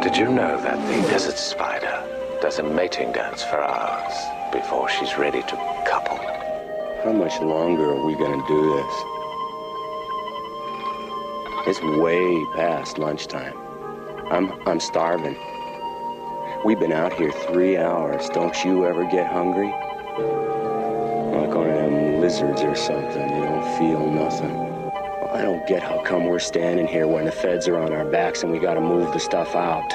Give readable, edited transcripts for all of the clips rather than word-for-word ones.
Did you know that the desert spider does a mating dance for hours before she's ready to couple? How much longer are we gonna do this? It's way past lunchtime. I'm starving. We've been out here 3 hours. Don't you ever get hungry? Like one of them lizards or something. You don't feel nothing. Well, I don't get how come we're standing here when the feds are on our backs and we gotta move the stuff out.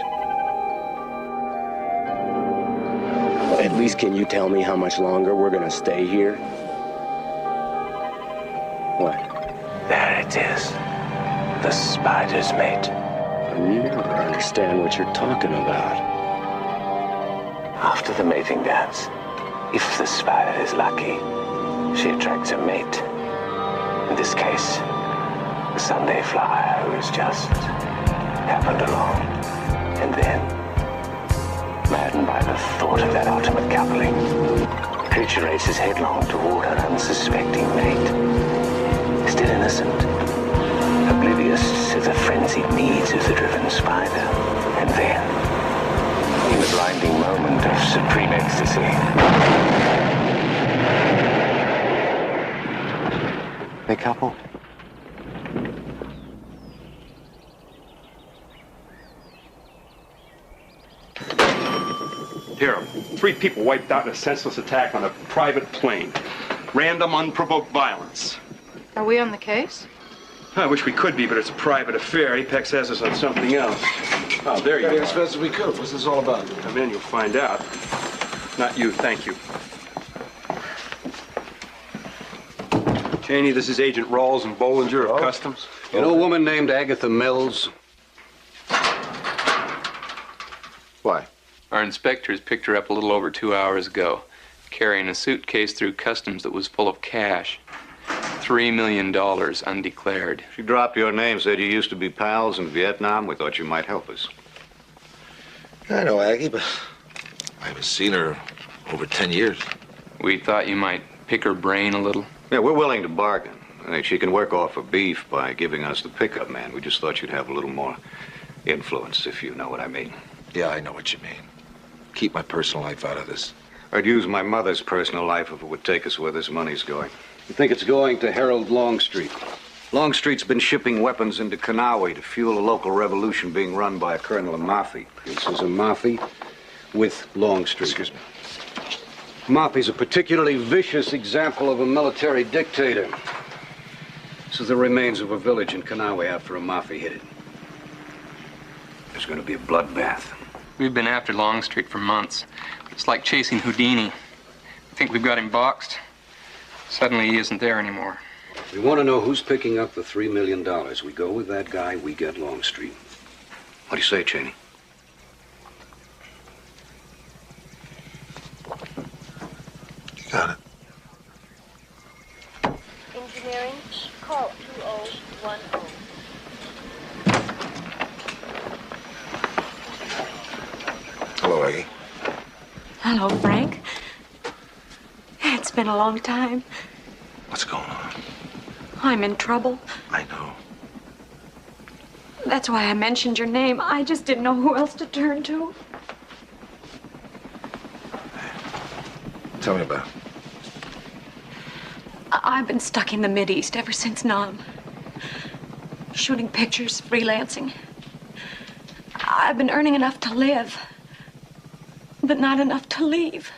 At least can you tell me how much longer we're gonna stay here? What? There it is. The spider's mate. I never understand what you're talking about. After the mating dance, if the spider is lucky, she attracts a mate. In this case, a Sunday flyer who has just happened along. And then, maddened by the thought of that ultimate coupling, the creature races headlong toward her unsuspecting mate. Still innocent, oblivious to the frenzied needs of the driven spider. And then, in the blinding moment of supreme ecstasy, they couple. Here, 3 people wiped out in a senseless attack on a private plane. Random, unprovoked violence. Are we on the case? I wish we could be, but it's a private affair. Apex has us on something else. Oh, there you are. As fast as we could. What's this all about? Come in, you'll find out. Not you, thank you. Cheney, this is Agent Rawls and Bollinger of Customs. You know a woman named Agatha Mills? Why? Our inspectors picked her up a little over 2 hours ago, carrying a suitcase through customs that was full of cash. $3 million undeclared. She dropped your name, said you used to be pals in Vietnam. We thought you might help us. I know Aggie, but I haven't seen her over 10 years. We thought you might pick her brain a little. Yeah, we're willing to bargain. I think she can work off her beef by giving us the pickup man. We just thought you'd have a little more influence, if you know what I mean. Yeah, I know what you mean. Keep my personal life out of this. I'd use my mother's personal life if it would take us where this money's going. You think it's going to Harold Longstreet. Longstreet's been shipping weapons into Kanawha to fuel a local revolution being run by a Colonel Maffei. This is a Maffei with Longstreet. Excuse me. Maffei's a particularly vicious example of a military dictator. This is the remains of a village in Kanawha after a Maffei hit it. There's going to be a bloodbath. We've been after Longstreet for months. It's like chasing Houdini. We think we've got him boxed. Suddenly he isn't there anymore. We want to know who's picking up the $3 million. We go with that guy, we get Longstreet. What do you say, Cheney? You got it. Engineering, call 2010. Hello, Aggie. Hello, Frank. It's been a long time. What's going on? I'm in trouble. I know. That's why I mentioned your name. I just didn't know who else to turn to. Tell me about it. I've been stuck in the Mideast ever since Nam. Shooting pictures, freelancing. I've been earning enough to live, but not enough to leave.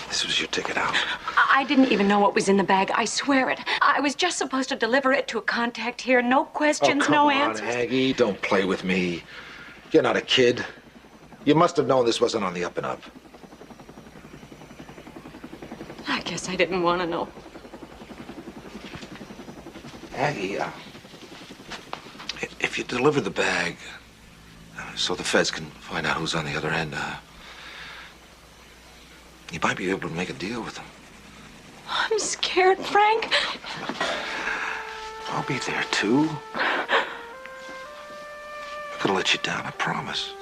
This was your ticket out. I didn't even know what was in the bag. I swear it. I was just supposed to deliver it to a contact here. No questions, no answers. Come on, Aggie. Don't play with me. You're not a kid. You must have known this wasn't on the up and up. I guess I didn't want to know. Aggie, if you deliver the bag so the feds can find out who's on the other end, you might be able to make a deal with them. I'm scared, Frank. I'll be there, too. I'm gonna let you down, I promise.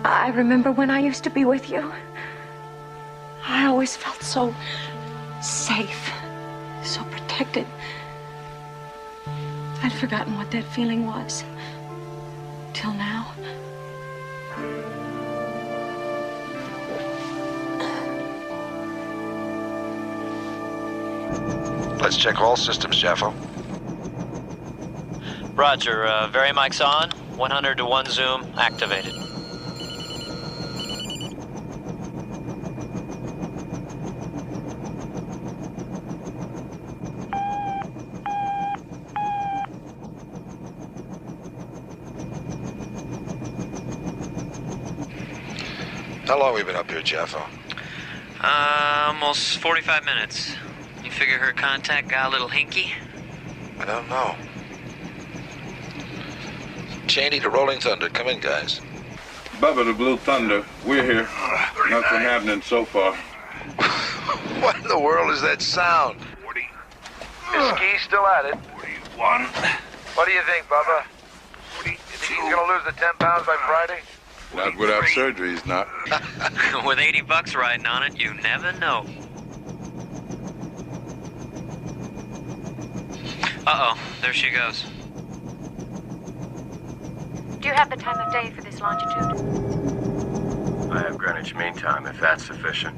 I remember when I used to be with you. I always felt so safe, so protected. I'd forgotten what that feeling was. till now. Let's check all systems, Jaffo. Roger, Vari-Mike's on. 100 to 1 zoom, activated. How long have we been up here, Jaffo? Almost 45 minutes. You figure her contact got a little hinky? I don't know. Cheney to Rolling Thunder. Come in, guys. Bubba to Blue Thunder. We're here. Nothing happening so far. What in the world is that sound? 40. Is Ski still at it? 41. What do you think, Bubba? 42. You think he's gonna lose the 10 pounds by Friday? Not without surgery, he's not. With $80 riding on it, you never know. Uh-oh, there she goes. Do you have the time of day for this longitude? I have Greenwich Mean Time, if that's sufficient.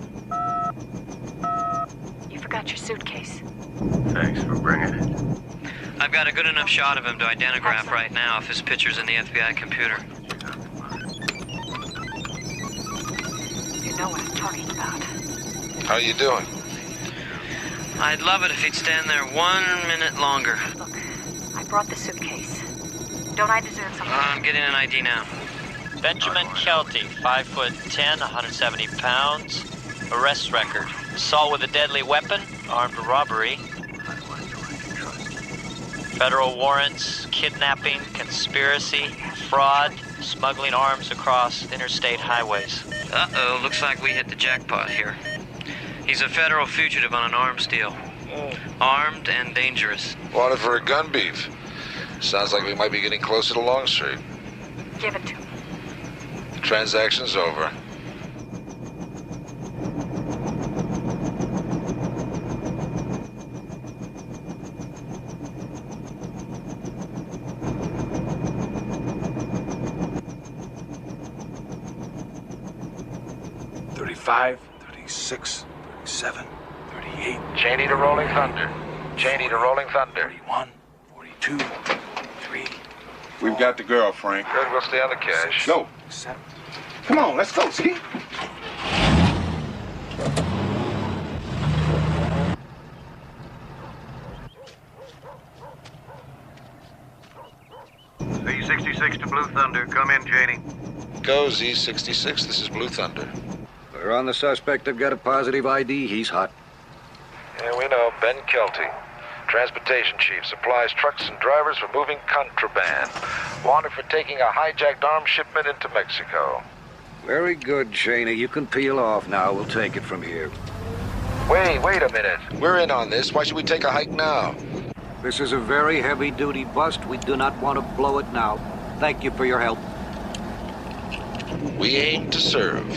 You forgot your suitcase. Thanks for bringing it. I've got a good enough shot of him to identigraph right now if his picture's in the FBI computer. You know what I'm talking about. How you doing? I'd love it if he'd stand there 1 minute longer. Look, I brought the suitcase. Don't I deserve something? I'm getting an ID now. Benjamin Kelty, 5'10", 170 pounds. Arrest record: assault with a deadly weapon, armed robbery. Federal warrants: kidnapping, conspiracy, fraud, smuggling arms across interstate highways. Uh-oh, looks like we hit the jackpot here. He's a federal fugitive on an arms deal. Armed and dangerous. Wanted for a gun beef. Sounds like we might be getting closer to Longstreet. Give it to me. Transaction's over. $35, $36, $37, $38. Cheney to Rolling Thunder. Cheney to Rolling Thunder. 41, 42, 3. We've got the girl, Frank. Good, we'll stay on the cash. Go. 7. Come on, let's go, see? Z66 to Blue Thunder. Come in, Cheney. Go, Z66. This is Blue Thunder. We're on the suspect. They've got a positive ID. He's hot. Yeah, we know. Ben Kelty. Transportation chief. Supplies trucks and drivers for moving contraband. Wanted for taking a hijacked arms shipment into Mexico. Very good, Cheney. You can peel off now. We'll take it from here. Wait a minute. We're in on this. Why should we take a hike now? This is a very heavy-duty bust. We do not want to blow it now. Thank you for your help. We aim to serve.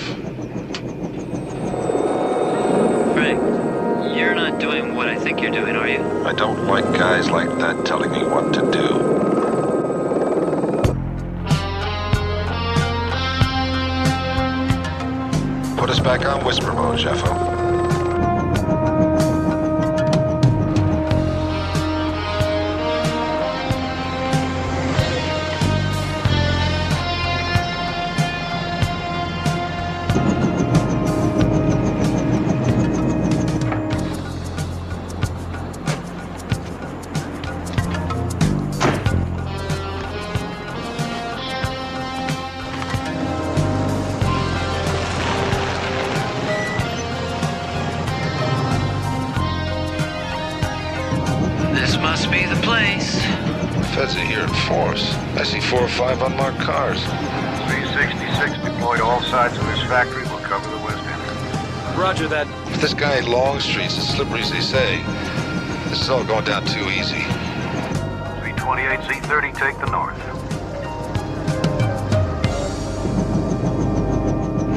Frank, you're not doing what I think you're doing, are you? I don't like guys like that telling me what to do. Put us back on whisper mode, Jeffo. Feds are here in force. I see 4 or 5 unmarked cars. Z66 deployed to all sides of this factory. Will cover the west end. Roger that. If this guy Longstreet's as slippery as they say, this is all going down too easy. Z28, Z30, take the north.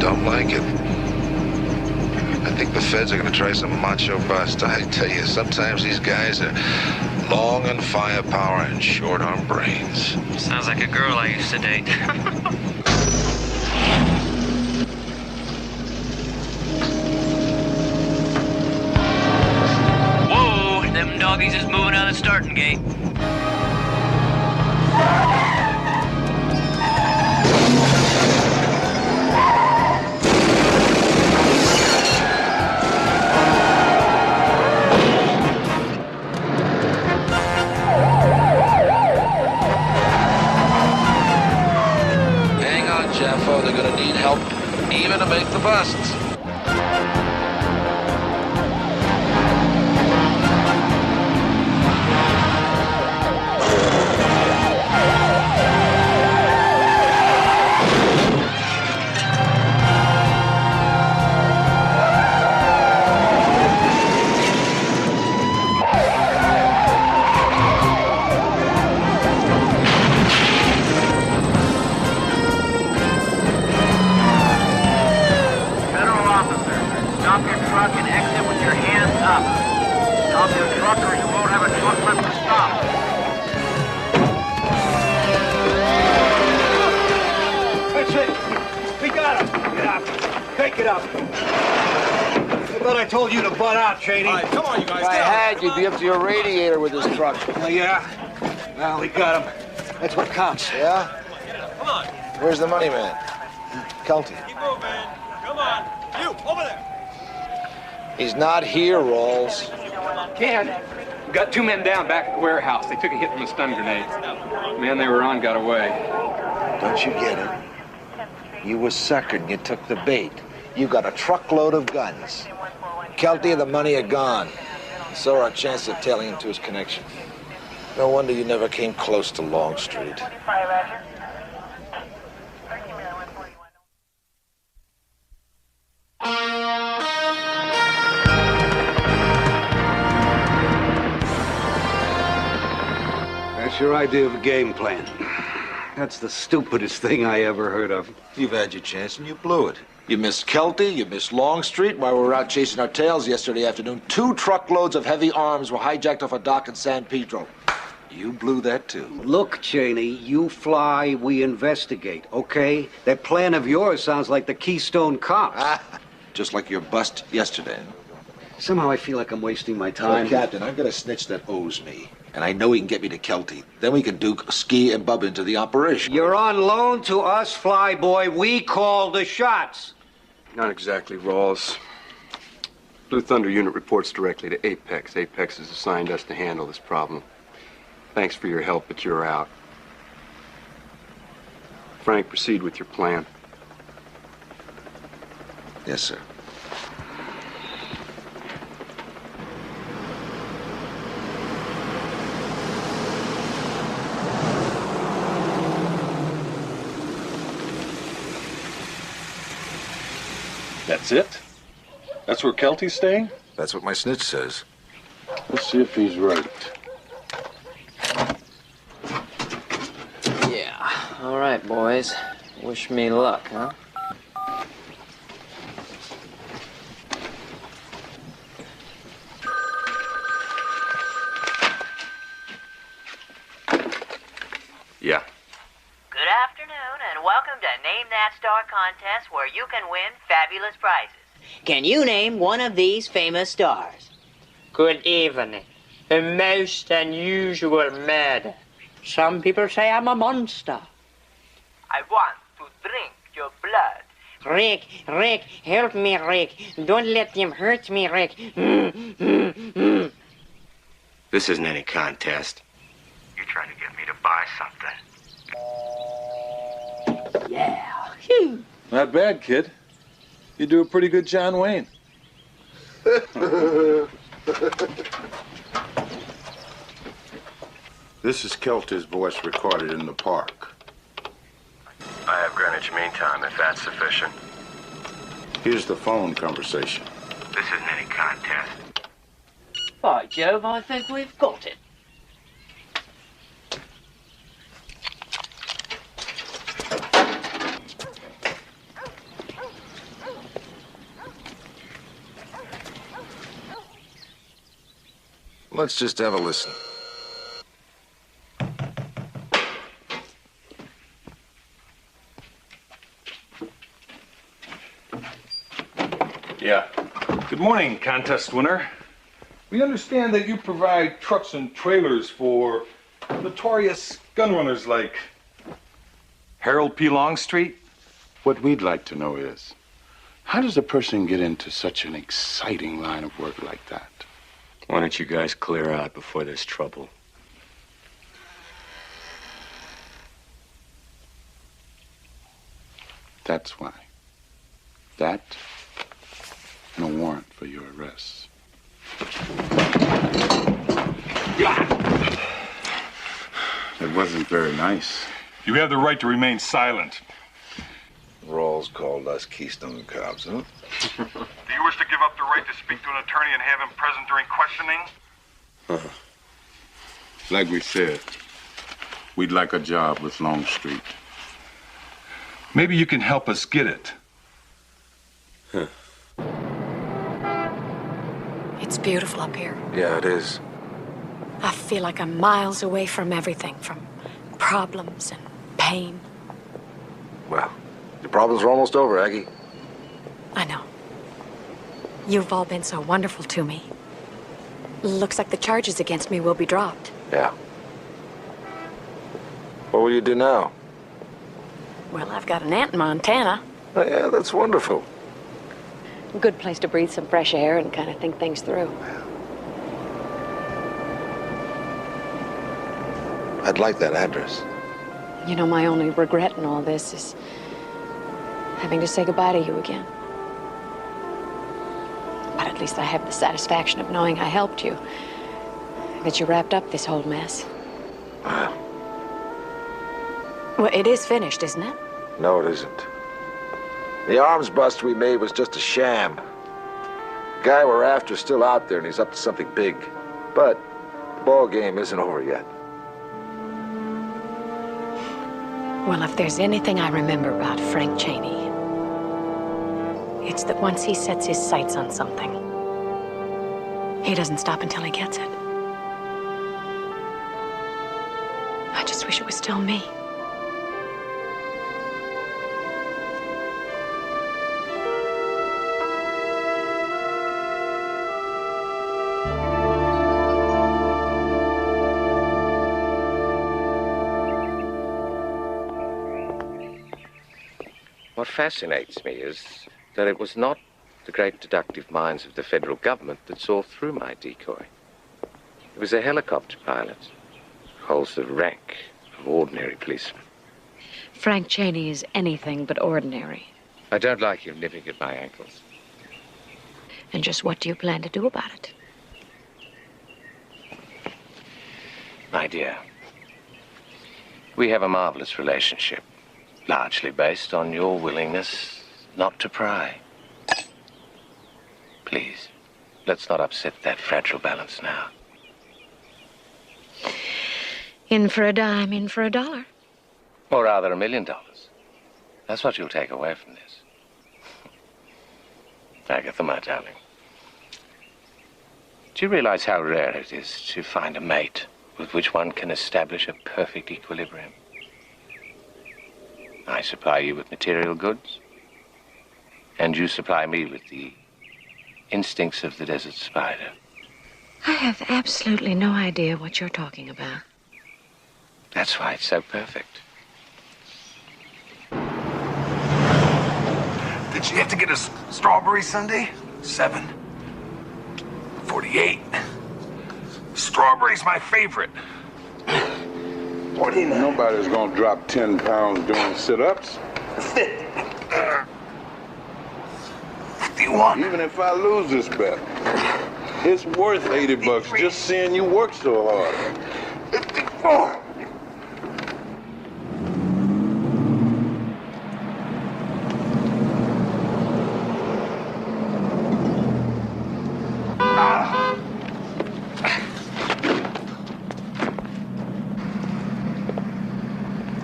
Don't like it. I think the feds are gonna try some macho bust. I tell you, sometimes these guys are long on firepower and short on brains. Sounds like a girl I used to date. Whoa, them doggies is moving out of the starting gate. Hang on, Jeffo. They're gonna need help even to make the busts. Stop your truck and exit with your hands up. Stop your truck or you won't have a truck left to stop. That's it. We got him. Get up. Take it up. I thought I told you to butt out, Cheney. All right, come on, you guys. If I had, you'd be up to your radiator with this truck. Oh, yeah? Well, we got him. That's what counts. Yeah? Come on. Where's the money man? Kelty. Keep moving. Come on. You, over there. He's not here, Rawls. Ken, we got 2 men down back at the warehouse. They took a hit from a stun grenade. The man they were on got away. Don't you get it? You were suckered. You took the bait. You got a truckload of guns. Kelty and the money are gone. So are our chances of tailing him to his connection. No wonder you never came close to Longstreet. That's your idea of a game plan. That's the stupidest thing I ever heard of. You've had your chance and you blew it. You missed Kelty, you missed Longstreet while we were out chasing our tails yesterday afternoon. 2 truckloads of heavy arms were hijacked off a dock in San Pedro. You blew that too. Look, Cheney, you fly, we investigate, okay? That plan of yours sounds like the Keystone Cops. Just like your bust yesterday. Somehow I feel like I'm wasting my time. Oh, Captain, I've got a snitch that owes me. And I know he can get me to Kelty. Then we can duke Ski and Bub into the operation. You're on loan to us, Flyboy. We call the shots. Not exactly, Rawls. Blue Thunder unit reports directly to Apex. Apex has assigned us to handle this problem. Thanks for your help, but you're out. Frank, proceed with your plan. Yes, sir. That's it? That's where Kelty's staying? That's what my snitch says. Let's see if he's right. Yeah. All right, boys. Wish me luck, huh? Yeah. Good afternoon, and welcome to Name That Star contest, where you can win fabulous prizes. Can you name one of these famous stars? Good evening. A most unusual murder. Some people say I'm a monster. I want to drink your blood. Rick, help me, Rick. Don't let them hurt me, Rick. This isn't any contest. You're trying to get me to buy something. Yeah. Not bad, kid. You do a pretty good John Wayne. This is Kelty's voice recorded in the park. I have Greenwich Mean Time, if that's sufficient. Here's the phone conversation. This isn't any contest. By Jove, I think we've got it. Let's just have a listen. Yeah. Good morning, contest winner. We understand that you provide trucks and trailers for notorious gun runners like Harold P. Longstreet. What we'd like to know is, how does a person get into such an exciting line of work like that? Why don't you guys clear out before there's trouble? That's why. That and a warrant for your arrest. It wasn't very nice. You have the right to remain silent. Rawls called us Keystone Cops, huh? Do you wish to give up the right to speak to an attorney and have him present during questioning? Like we said, we'd like a job with Longstreet. Maybe you can help us get it. Huh. It's beautiful up here. Yeah, it is. I feel like I'm miles away from everything, from problems and pain. Well, your problems are almost over, Aggie. I know. You've all been so wonderful to me. Looks like the charges against me will be dropped. Yeah. What will you do now? Well, I've got an aunt in Montana. Oh, yeah, that's wonderful. A good place to breathe some fresh air and kind of think things through. I'd like that address. You know, my only regret in all this is having to say goodbye to you again. But at least I have the satisfaction of knowing I helped you. That you wrapped up this whole mess. Well, it is finished, isn't it? No, it isn't. The arms bust we made was just a sham. The guy we're after's still out there, and he's up to something big. But the ball game isn't over yet. Well, if there's anything I remember about Frank Chaney, it's that once he sets his sights on something, he doesn't stop until he gets it. I just wish it was still me. What fascinates me is that it was not the great deductive minds of the federal government that saw through my decoy. It was a helicopter pilot who holds the rank of ordinary policeman. Frank Chaney is anything but ordinary. I don't like you nipping at my ankles. And just what do you plan to do about it? My dear, we have a marvelous relationship, largely based on your willingness not to pry. Please, let's not upset that fragile balance now. In for a dime, in for a dollar. Or rather, $1 million. That's what you'll take away from this. Agatha, my darling. Do you realize how rare it is to find a mate with which one can establish a perfect equilibrium? I supply you with material goods, and you supply me with the instincts of the desert spider. I have absolutely no idea what you're talking about. That's why it's so perfect. Did you have to get a strawberry sundae? 7.48. Strawberry's my favorite. What do you know? Nobody's gonna drop 10 pounds doing sit-ups. 51. Even if I lose this bet, it's worth 80 bucks just seeing you work so hard. 54.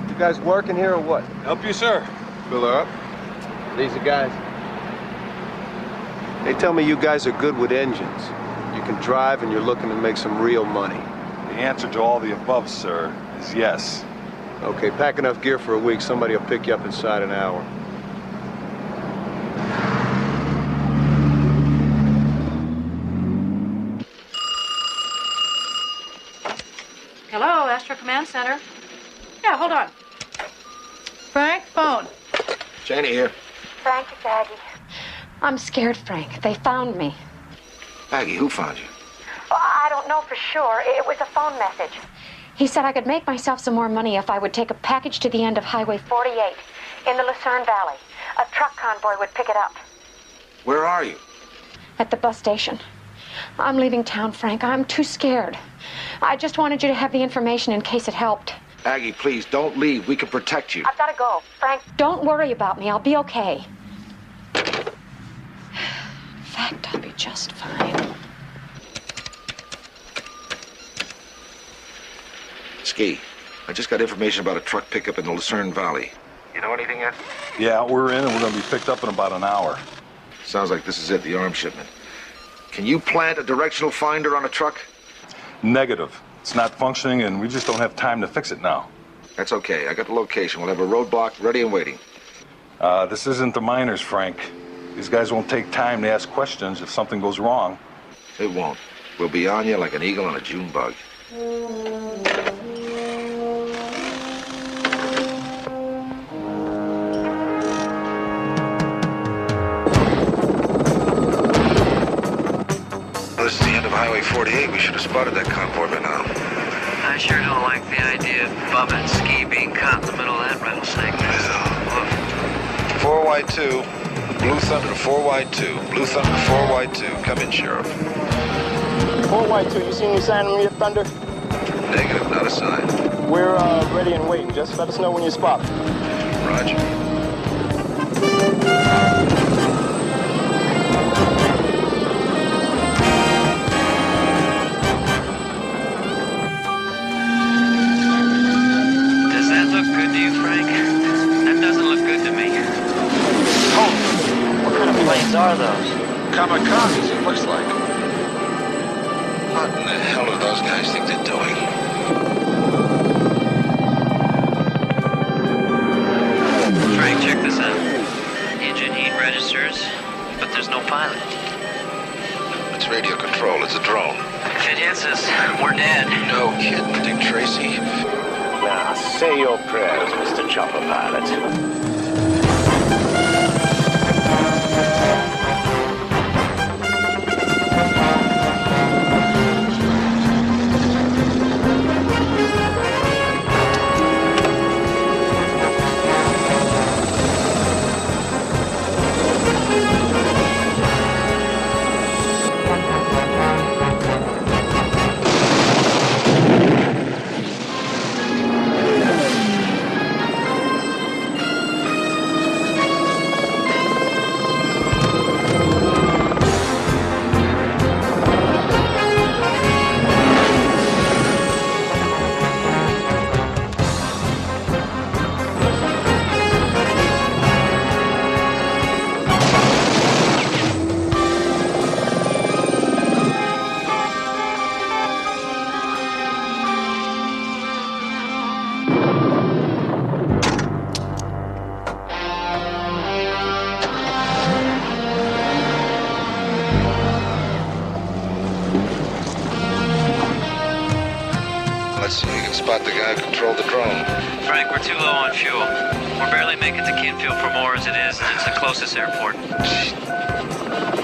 You guys working here or what? Help you, sir. Fill her up. These are guys. They tell me you guys are good with engines. You can drive and you're looking to make some real money. The answer to all the above, sir, is yes. Okay, pack enough gear for a week. Somebody will pick you up inside an hour. Hello, Astro Command Center. Yeah, hold on. Frank, phone. Janie here. Frank, it's Aggie. I'm scared, Frank. They found me. Aggie, who found you? Well, I don't know for sure. It was a phone message. He said I could make myself some more money if I would take a package to the end of Highway 48 in the Lucerne Valley. A truck convoy would pick it up. Where are you? At the bus station. I'm leaving town, Frank. I'm too scared. I just wanted you to have the information in case it helped. Aggie, please, don't leave. We can protect you. I've got to go. Frank, don't worry about me. I'll be okay. In fact, I'll be just fine. Ski, I just got information about a truck pickup in the Lucerne Valley. You know anything yet? Yeah, we're in and we're going to be picked up in about an hour. Sounds like this is it, the arms shipment. Can you plant a directional finder on a truck? Negative. It's not functioning and we just don't have time to fix it now. That's okay. I got the location. We'll have a roadblock ready and waiting. This isn't the miners, Frank. These guys won't take time to ask questions if something goes wrong. It won't. We'll be on you like an eagle on a June bug. This is the end of Highway 48. We should have spotted that convoy by now. I sure don't like the idea of Bubba and Ski being caught in the middle of that rattlesnake. 4Y2, Blue Thunder to 4Y2, Blue Thunder to 4Y2. Come in, Sheriff. 4Y2, you see any sign of me, Thunder? Negative, not a sign. We're ready and waiting. Just let us know when you spot. Roger. Does that look good to you, Frank? That doesn't look good to me. Oh, What kind of planes are those? kamikazes, it looks like. What in the hell do those guys think they're doing? Frank, check this out. Engine heat registers, but there's no pilot. It's radio control. It's a drone. If it hits us, we're dead. No kidding, Dick Tracy. Now, say your prayers, Mr. Chopper Pilot. Let's see if we can spot the guy who controlled the drone. Frank, we're too low on fuel. We're barely making to Kinfield from ore as it is. It's the closest airport.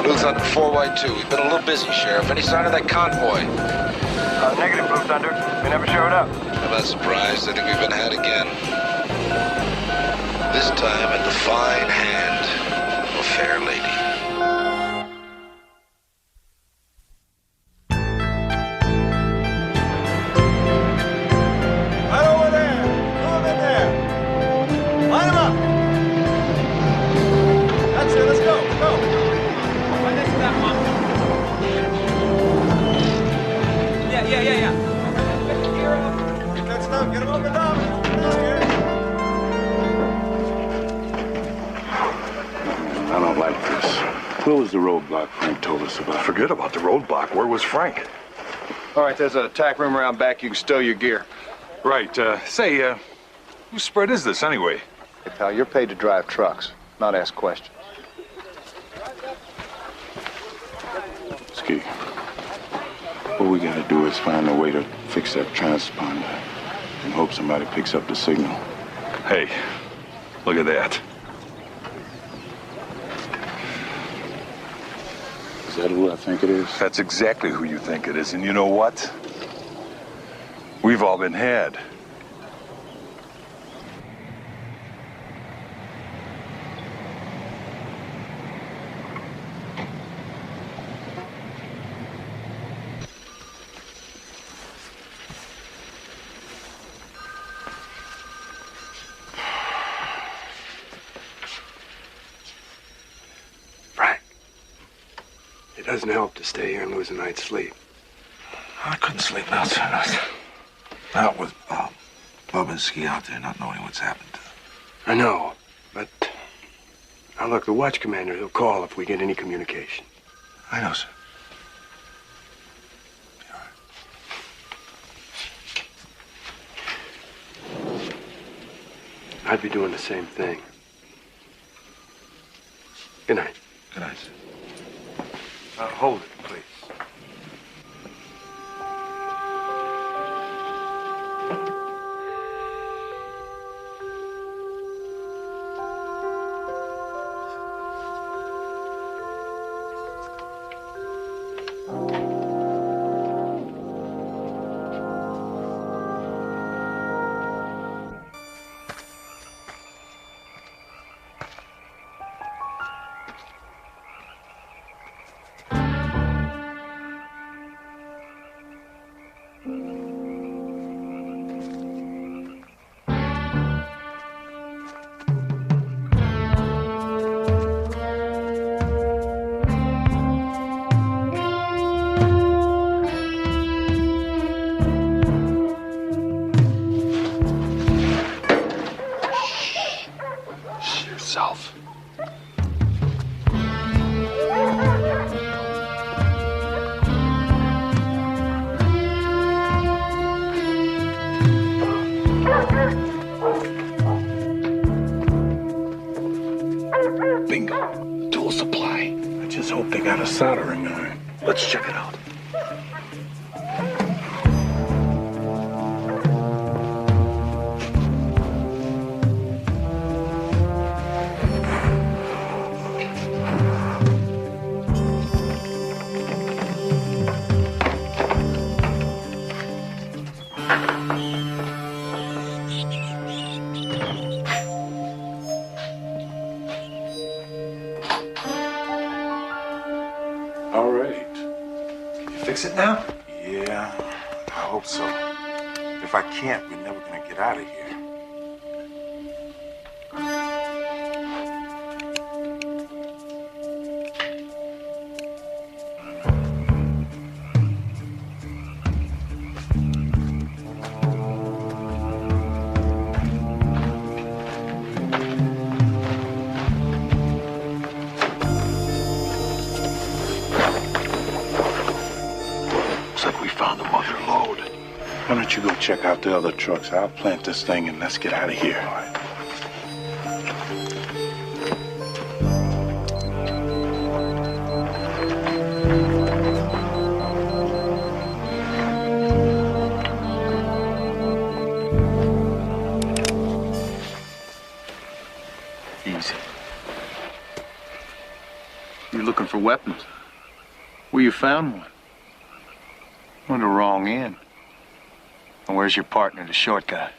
Blue Thunder 4Y2. We've been a little busy, Sheriff. Any sign of that convoy? Negative, Blue Thunder. They never showed up. I'm not surprised. I think we've been had again. This time at the fine hand of a fair lady. Right over there. Move in there. Line them up. That's it. Let's go. Go. Right next to that one. Yeah. Get the gear up. Get that stuff. Get them opened up. Get out here. I don't like this. roadblock Frank told us about. Forget about the roadblock. Where was Frank? All right, there's a tack room around back. You can stow your gear. Right. Say, whose spread is this anyway? Hey, pal, you're paid to drive trucks, not ask questions. Ski, what we gotta do is find a way to fix that transponder and hope somebody picks up the signal. Hey, look at that. Is that who I think it is? That's exactly who you think it is. And you know what? We've all been had. It doesn't help to stay here and lose a night's sleep. I couldn't sleep now tonight. Not with Bub and Ski out there not knowing what's happened to them. I know, but... Now look, the watch commander, he'll call if we get any communication. I know, sir. I'd be doing the same thing. Good night. Good night, sir. Hold it, please. Bingo. Tool supply. I just hope they got a soldering iron. Let's check it out. All right. Can you fix it now? Yeah, I hope so. If I can't, we're never gonna get out of here. Why don't you go check out the other trucks? I'll plant this thing and let's get out of here. All right. Easy. You're looking for weapons? Well, you found one. On the wrong end. And where's your partner, the short guy?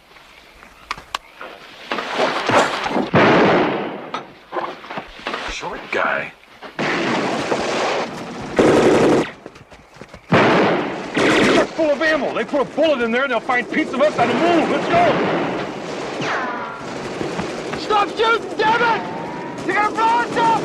Short guy? They're full of ammo. They put a bullet in there, they'll find pieces of us on the move. Let's go! Stop shooting, damn it! You're gonna blow us up!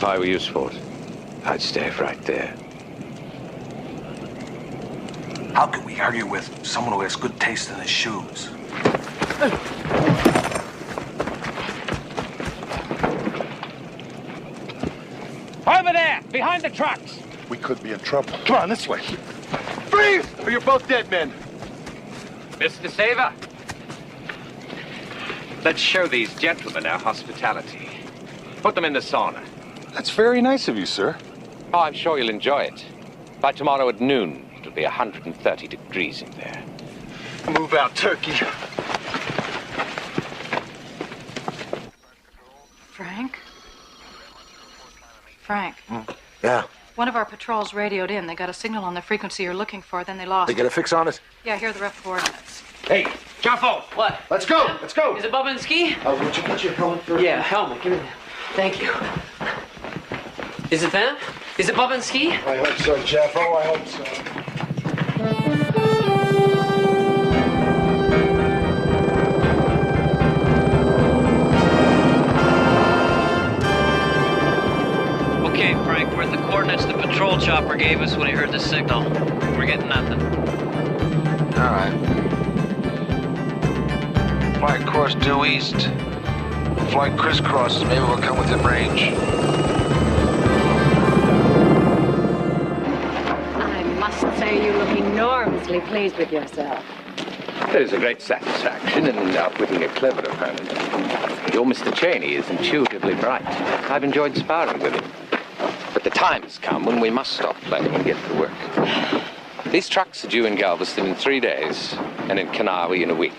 I were you, Sport, I'd stay right there. How can we argue with someone who has good taste in his shoes? Over there, behind the trucks. We could be in trouble. Come on, this way. Freeze! Or you're both dead men. Mr. Saver, let's show these gentlemen our hospitality. Put them in the sauna. That's very nice of you, sir. Oh, I'm sure you'll enjoy it. By tomorrow at noon, it'll be 130 degrees in there. Move out, turkey. Frank? Frank, Yeah. one of our patrols radioed in. They got a signal on the frequency you're looking for, then they lost They get a fix on it? Yeah, here are the rough coordinates. Hey, Jaffo! What? Let's go! Let's go! Is it Bobinski? Would you get your helmet first? Yeah, helmet. Give me that. Thank you. Is it them? Is it Bobinski? I hope so, Jaffo. I hope so. Okay, Frank, we're at the coordinates the patrol chopper gave us when he heard the signal. We're getting nothing. All right. Fly course due east. Fly crisscrosses. Maybe we'll come within range. I must say you look enormously pleased with yourself. There is a great satisfaction in outwitting a clever opponent. Your Mr. Cheney is intuitively bright. I've enjoyed sparring with him. But the time has come when we must stop playing and get to work. These trucks are due in Galveston in 3 days, and in Kanawi in a week.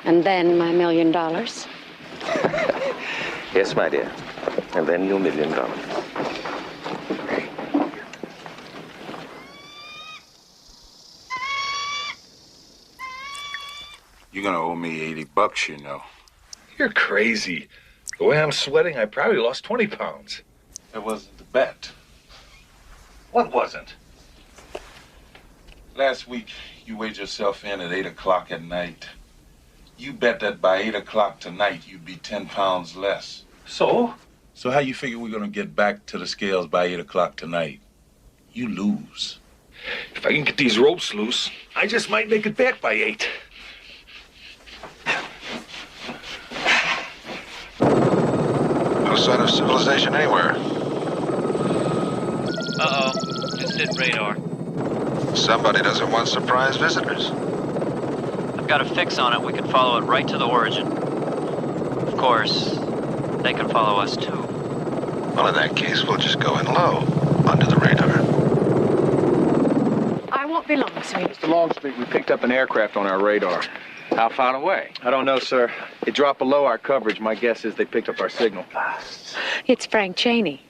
And then my $1 million. Yes, my dear. And then your $1 million. You're gonna owe me $80, you know. You're crazy. The way I'm sweating, I probably lost 20 pounds. It wasn't the bet. What wasn't? Last week, you weighed yourself in at 8 o'clock at night. You bet that by 8 o'clock tonight, you'd be 10 pounds less. So? So how you figure we're gonna get back to the scales by 8 o'clock tonight? You lose. If I can get these ropes loose, I just might make it back by 8. No sign of civilization anywhere. Uh-oh. Just hit radar. Somebody doesn't want surprise visitors. I've got a fix on it. We can follow it right to the origin. Of course, they can follow us too. Well, in that case, we'll just go in low, under the radar. I won't be long, sweet. Mr. Longstreet, we picked up an aircraft on our radar. How far away? I don't know, sir. It dropped below our coverage. My guess is they picked up our signal. It's Frank Cheney.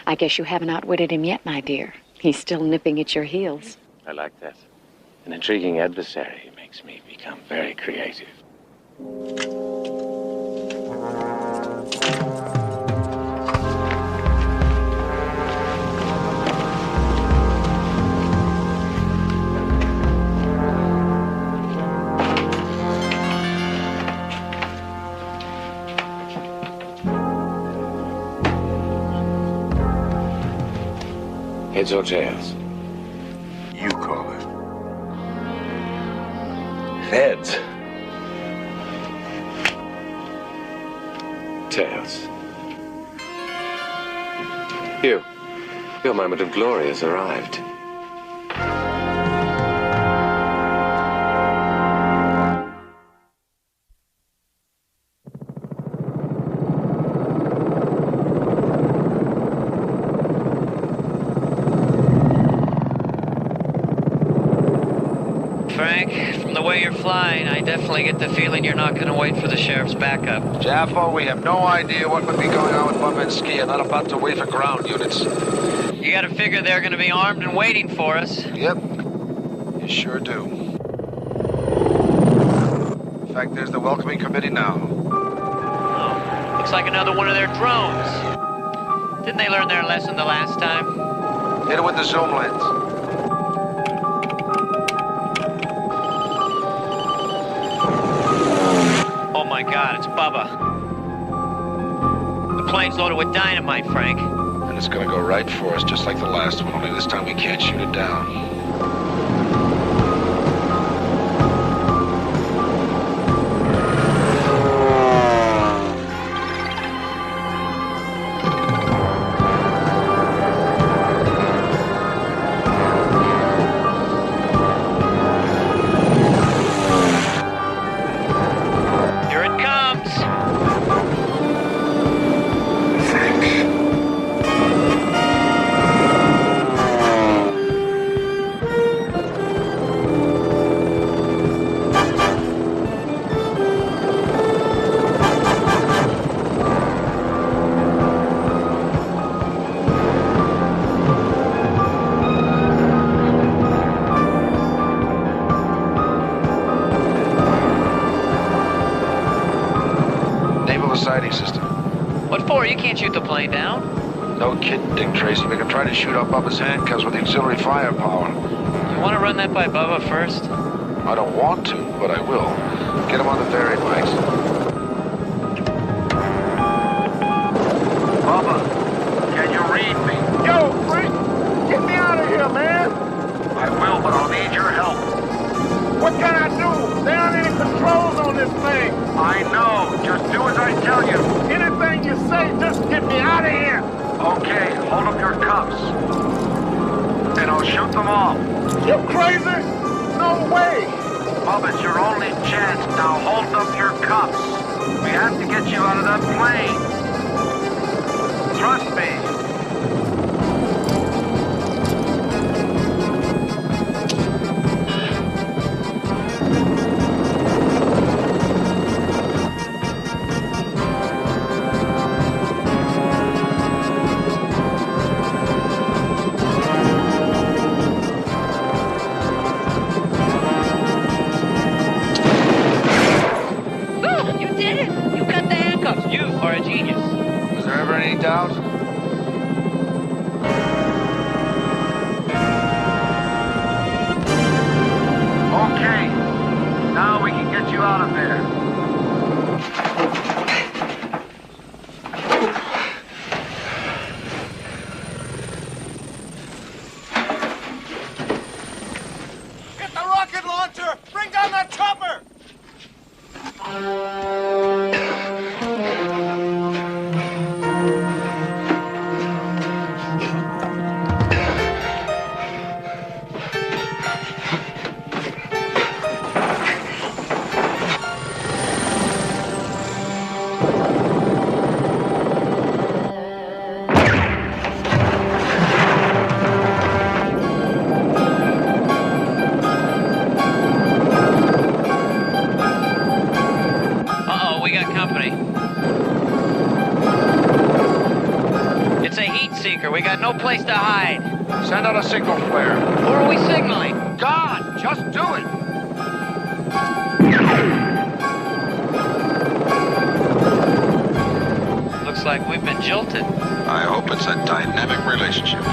I guess you haven't outwitted him yet, my dear. He's still nipping at your heels. I like that. An intriguing adversary makes me become very creative. Heads or tails? You call it. Heads. Tails. Your moment of glory has arrived. Frank, from the way you're flying, I definitely get the feeling you're not going to wait for the sheriff's backup. Jaffo, we have no idea what would be going on with Bobinski and not about to wait for ground units. You got to figure they're going to be armed and waiting for us. Yep, you sure do. In fact, there's the welcoming committee now. Oh, looks like another one of their drones. Didn't they learn their lesson the last time? Hit it with the zoom lens. Oh my God, it's Bubba. The plane's loaded with dynamite, Frank. and it's gonna go right for us, just like the last one, only this time we can't shoot it down. You can't shoot the plane down. No kidding, Dick Tracy. We can try to shoot up Bubba's handcuffs with the auxiliary firepower. You want to run that by Bubba first? I don't want to, but I will. Get him on the ferry bikes. Bubba, can you read me? Yo, Frank, get me out of here, man. I will, but I'll need your help. What can I do? There aren't any controls on this thing. I know. Just do as I tell you. Anything you say, just get me out of here. Okay, hold up your cuffs. And I'll shoot them off. You crazy? No way. Bubba, it's your only chance. Now hold up your cuffs. We have to get you out of that plane. Trust me. Doubt? Okay, now we can get you out of there. Get the rocket launcher! Bring down that chopper! We got no place to hide. Send out a signal flare. Who are we signaling? God, just do it. Looks like we've been jilted. I hope it's a dynamic relationship.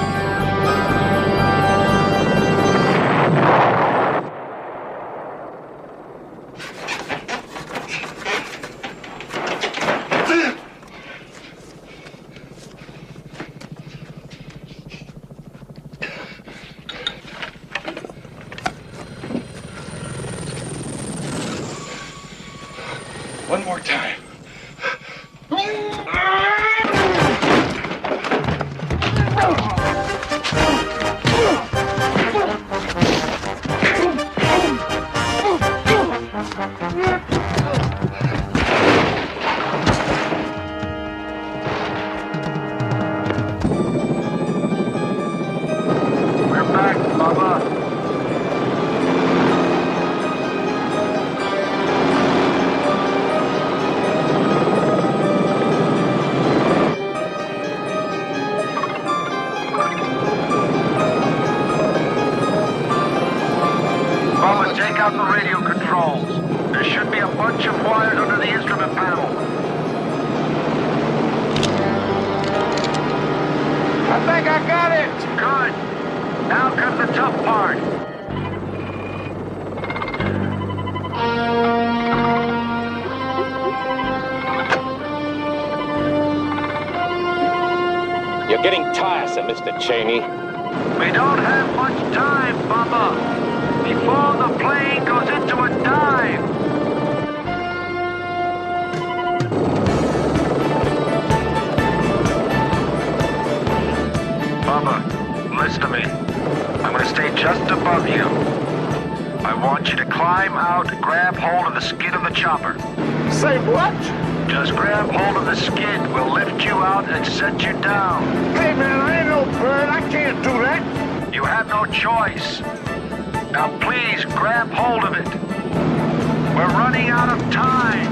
One more time. We're back, Bubba. Take out the radio controls. There should be a bunch of wires under the instrument panel. I think I got it. Good. Now comes the tough part. You're getting getting tiresome, Mr. Cheney. We don't have much time, Bubba. Before the plane goes into a dive. Bubba, listen to me. I'm going to stay just above you. I want you to climb out and grab hold of the skid of the chopper. Say what? Just grab hold of the skid. We'll lift you out and set you down. Hey, man, I ain't no bird. I can't do that. You have no choice. Now, please grab hold of it. We're running out of time.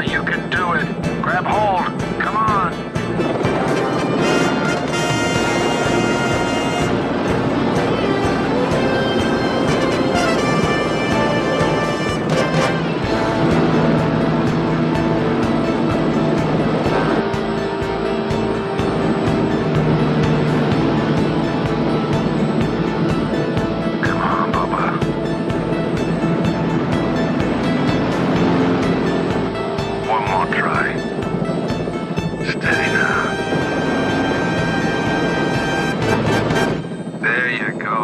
You can do it. Grab hold. Come on. Come on, Bubba. One more try. Steady now. There you go.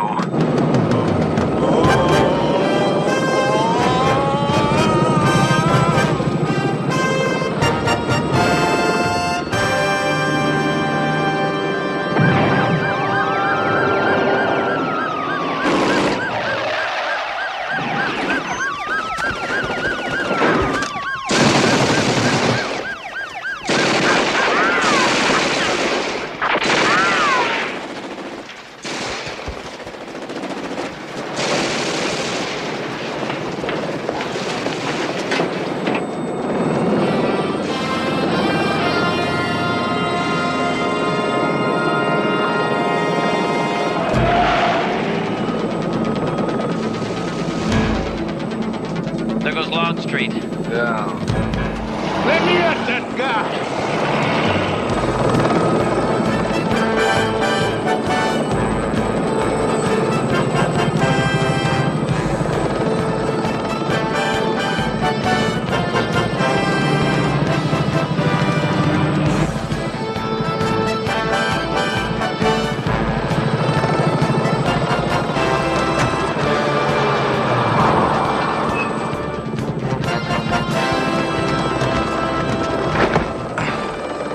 There goes Longstreet. Yeah. Let me at that guy.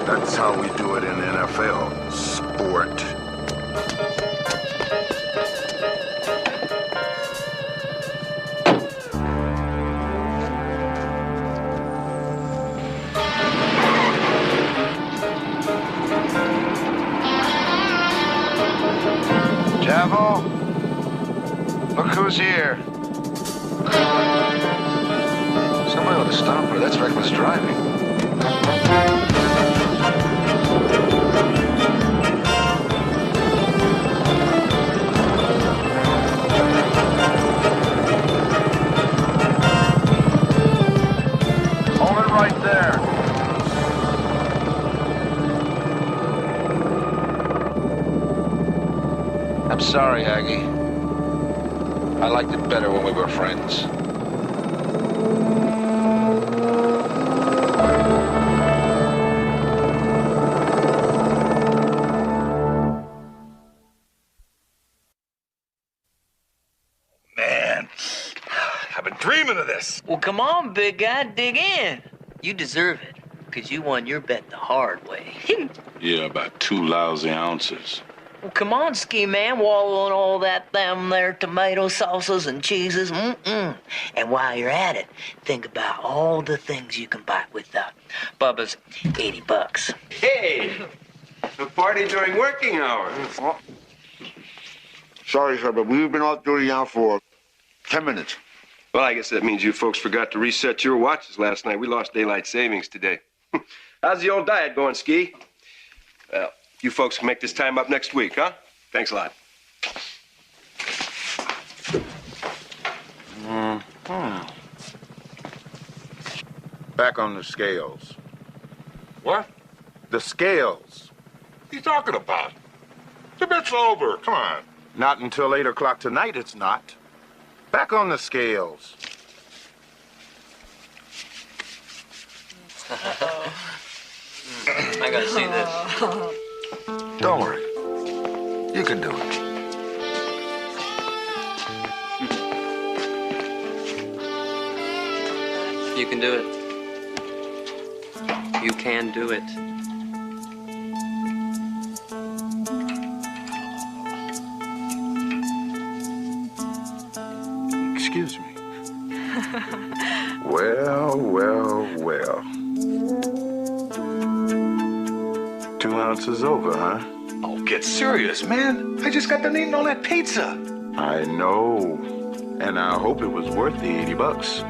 That's how we do it in NFL. Sport. Javo, look who's here. Somebody ought to stop her. That's reckless driving. Hold it right there. I'm sorry, Aggie. I liked it better when we were friends. Man, I've been dreaming of this. Well, come on, big guy, dig in. You deserve it, because you won your bet the hard way. Yeah, about 2 lousy ounces. Well, come on, ski man, wallow in all that them there tomato sauces and cheeses. And while you're at it, think about all the things you can buy with Bubba's $80. Hey, a party during working hours. Sorry, sir, but we've been off duty now for 10 minutes. Well, I guess that means you folks forgot to reset your watches last night. We lost daylight savings today. How's the old diet going, Ski? Well, you folks can make this time up next week, huh? Thanks a lot. Back on the scales. What? The scales. What are you talking about? The bit's over. Come on. Not until 8 o'clock tonight, it's not. Back on the scales. I gotta see this. Don't worry. You can do it. You can do it. You can do it. Excuse me. Well. 2 ounces over, huh? Oh, get serious, man. I just got done eating all that pizza. I know. And I hope it was worth the $80.